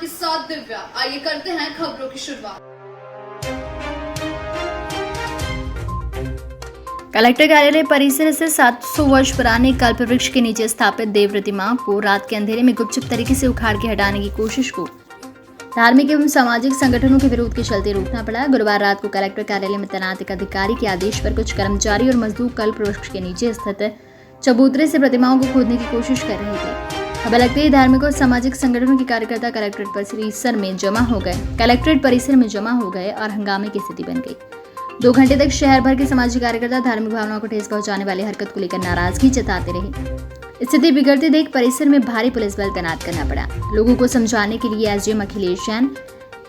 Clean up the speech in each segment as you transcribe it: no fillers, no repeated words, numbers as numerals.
के साथ दिव्या। आइए करते हैं खबरों की शुरुआत। कलेक्टर कार्यालय परिसर से 700 वर्ष पुराने कल्प वृक्ष के नीचे स्थापित देव प्रतिमा को रात के अंधेरे में गुपचुप तरीके से उखाड़ के हटाने की कोशिश को धार्मिक एवं सामाजिक संगठनों के विरोध के चलते रोकना पड़ा। गुरुवार रात को कलेक्टर कार्यालय में तैनात एक अधिकारी के आदेश पर कुछ कर्मचारी और मजदूर कल्प वृक्ष के नीचे स्थित चबूतरे से प्रतिमाओं को खोदने की कोशिश कर रहे थे। खबर लगते ही धार्मिक और सामाजिक संगठनों के कार्यकर्ता कलेक्ट्रेट परिसर में जमा हो गए और हंगामे की स्थिति बन गई। 2 घंटे तक शहर भर के सामाजिक कार्यकर्ता धार्मिक भावनाओं को ठेस पहुंचाने वाली हरकत को लेकर नाराजगी जताते रहे। स्थिति बिगड़ते देख परिसर में भारी पुलिस बल तैनात करना पड़ा। लोगों को समझाने के लिए SDM Akhilesh Jain,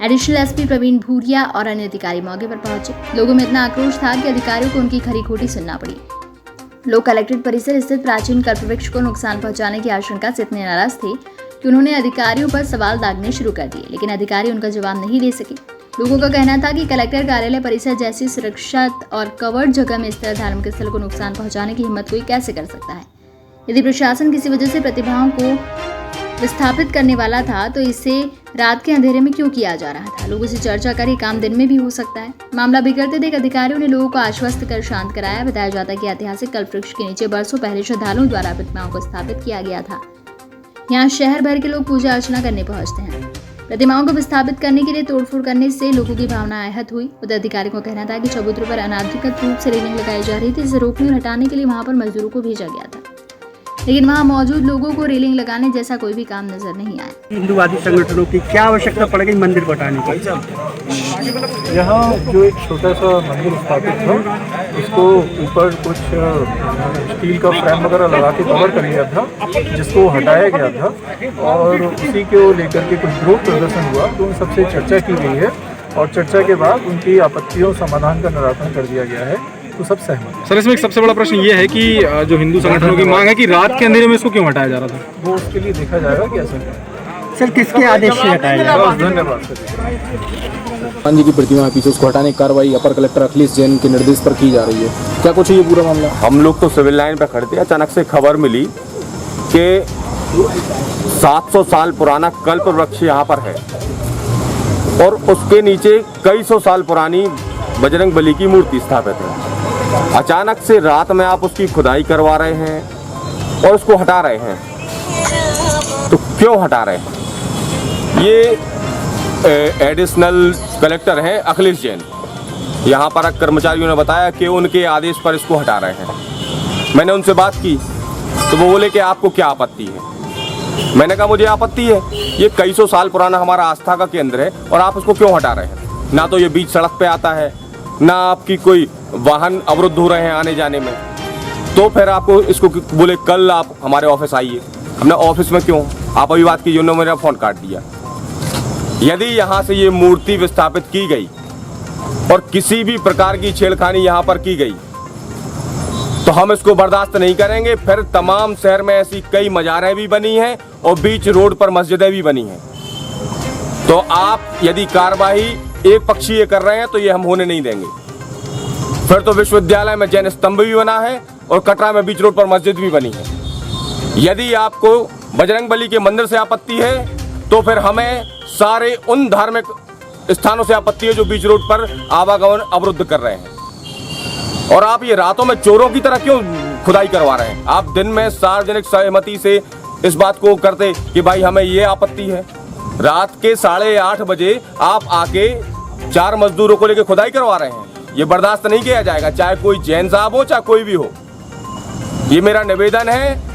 additional SP Praveen Bhuria और अन्य अधिकारी मौके पर पहुंचे। लोगों में इतना आक्रोश था कि अधिकारियों को उनकी खरी खोटी सुनना पड़ी। लोग कलेक्ट्रेट परिसर स्थित प्राचीन कल्पवृक्ष को नुकसान पहुंचाने की आशंका से इतने नाराज थे कि उन्होंने अधिकारियों पर सवाल दागने शुरू कर दिए, लेकिन अधिकारी उनका जवाब नहीं दे सके। लोगों का कहना था कि कलेक्टर कार्यालय परिसर जैसी सुरक्षित और कवर्ड जगह में स्थित धार्मिक स्थल को नुकसान पहुंचाने की हिम्मत कोई कैसे कर सकता है। यदि प्रशासन किसी वजह से प्रतिभाओं को विस्थापित करने वाला था तो इसे रात के अंधेरे में क्यों किया जा रहा था। लोगों से चर्चा कर काम दिन में भी हो सकता है। मामला बिगड़ते देख अधिकारियों ने लोगों को आश्वस्त कर शांत कराया। बताया जाता है कि ऐतिहासिक कल्पवृक्ष के नीचे बरसों पहले श्रद्धालुओं द्वारा प्रतिमाओं को स्थापित किया गया था। यहाँ शहर भर के लोग पूजा अर्चना करने पहुंचते हैं। प्रतिमाओं को विस्थापित करने के लिए तोड़फोड़ करने से लोगों की भावना आहत हुई। उधर अधिकारियों का कहना था कि चबूतरों पर अनाधिकृत रूप से रेलिंग लगाई जा रही थी। इसे रोकने और हटाने के लिए वहां पर मजदूरों को भेजा गया था, लेकिन वहां मौजूद लोगों को रेलिंग लगाने जैसा कोई भी काम नजर नहीं आया। हिंदूवादी संगठनों की क्या आवश्यकता पड़ेगी मंदिर को हटाने की? यहाँ जो एक छोटा सा मंदिर स्थापित था उसको ऊपर कुछ स्टील का फ्रेम वगैरह लगा के कवर कर लिया था, जिसको हटाया गया था और उसी को लेकर के कुछ विरोध प्रदर्शन हुआ। तो उन सबसे चर्चा की गई है और चर्चा के बाद उनकी आपत्तियों समाधान का निराकरण कर दिया गया है। तो सब सहमत है। सर, इसमें एक सबसे बड़ा प्रश्न ये है कि जो हिंदू संगठनों की मांग है कि रात के अंधेरे में इसको क्यों हटाया जा रहा था, वो उसके लिए देखा जाएगा कि ऐसा सर किसके आदेश से हटाया जाएगा? धन्यवाद सर। हनुमान जी की प्रतिमा है पीछे, उसको हटाने की कार्रवाई अपर कलेक्टर अखिलेश जैन के निर्देश पर की जा रही है। क्या कुछ है ये पूरा मामला? हम लोग तो सिविल लाइन पर खड़े थे, अचानक से खबर मिली कि 700 साल पुराना कल्प वृक्ष यहाँ पर है और उसके नीचे कई सौ साल पुरानी बजरंग बली की मूर्ति स्थापित है। अचानक से रात में आप उसकी खुदाई करवा रहे हैं और उसको हटा रहे हैं, तो क्यों हटा रहे हैं? ये एडिशनल कलेक्टर हैं अखिलेश जैन, यहाँ पर कर्मचारियों ने बताया कि उनके आदेश पर इसको हटा रहे हैं। मैंने उनसे बात की तो वो बोले कि आपको क्या आपत्ति है। मैंने कहा मुझे आपत्ति है, ये कई सौ साल पुराना हमारा आस्था का केंद्र है और आप उसको क्यों हटा रहे हैं? ना तो ये बीच सड़क पे आता है, ना आपकी कोई वाहन अवरुद्ध हो रहे हैं आने जाने में। तो फिर आपको इसको बोले कल आप हमारे ऑफिस आइए। हमने ऑफिस में क्यों? आप अभी बात की, उन्होंने मेरा फ़ोन काट दिया। यदि यहाँ से ये मूर्ति विस्थापित की गई और किसी भी प्रकार की छेड़खानी यहाँ पर की गई तो हम इसको बर्दाश्त नहीं करेंगे। फिर तमाम शहर में ऐसी कई मज़ारें भी बनी हैं और बीच रोड पर मस्जिदें भी बनी हैं। तो आप यदि कार्रवाई एक पक्षीय कर रहे हैं तो ये हम होने नहीं देंगे। फिर तो विश्वविद्यालय में जैन स्तंभ भी बना है और कटरा में बीच रोड पर मस्जिद भी बनी है। यदि आपको बजरंग बली के मंदिर से आपत्ति है तो फिर हमें सारे उन धार्मिक स्थानों से आपत्ति है जो बीच रोड पर आवागमन अवरुद्ध कर रहे हैं। और आप ये रातों में चोरों की तरह क्यों खुदाई करवा रहे हैं? आप दिन में सार्वजनिक सहमति से इस बात को करते कि भाई हमें ये आपत्ति है। रात के 8:30 बजे आप आके 4 मजदूरों को लेकर खुदाई करवा रहे हैं। ये बर्दाश्त नहीं किया जाएगा, चाहे कोई जैन साहब हो चाहे कोई भी हो। ये मेरा निवेदन है